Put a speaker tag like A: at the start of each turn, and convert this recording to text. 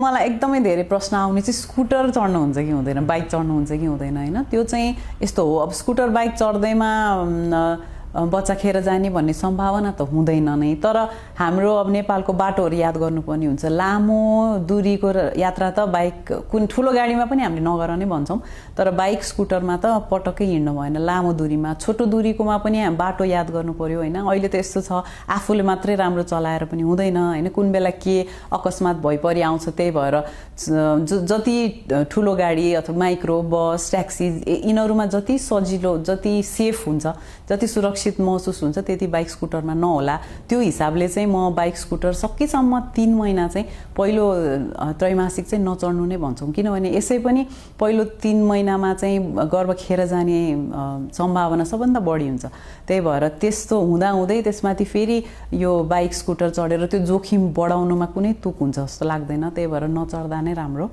A: मलाई एकदमै धेरै प्रश्न आउने चाहिँ स्कुटर चढ्नु हुन्छ कि हुँदैन, बाइक चढ्नु हुन्छ कि हुँदैन हैन। त्यो चाहिँ यस्तो हो, अब स्कुटर बाइक चढ्दैमा बच्चा खेर जाने भन्ने सम्भावना त हुँदैन नै, तर हाम्रो अब नेपालको बाटोहरू याद गर्नुपर्ने हुन्छ। लामो दूरीको यात्रा त बाइक कुन ठुलो गाडीमा पनि हामीले नगर नै भन्छौँ, तर बाइक स्कुटरमा त पटक्कै हिँड्नु भएन। लामो दूरीमा, छोटो दूरीकोमा पनि बाटो याद गर्नु पर्यो हैन। अहिले त यस्तो छ, आफूले मात्रै राम्रो चलाएर पनि हुँदैन हैन, कुन बेला के अकस्मात भइपरि आउँछ। त्यही भएर जति ठुलो गाडी अथवा माइक्रो बस ट्याक्सी यिनीहरूमा जति सजिलो, जति सेफ हुन्छ, जति सुरक्षित महसुस हुन्छ, त्यति बाइक स्कुटरमा नहोला। त्यो हिसाबले चाहिँ म बाइक स्कुटर सकेसम्म 3 महिना चाहिँ पहिलो त्रैमासिक चाहिँ नचढ्नु नै भन्छौँ। किनभने यसै पनि पहिलो 3 महिनामा चाहिँ गर्भ खेर जाने सम्भावना सबभन्दा बढी हुन्छ। त्यही भएर त्यस्तो हुँदाहुँदै त्यसमाथि फेरि यो बाइक स्कुटर चढेर त्यो जोखिम बढाउनुमा कुनै तुक हुन्छ जस्तो लाग्दैन। त्यही भएर नचढ्दा नै राम्रो।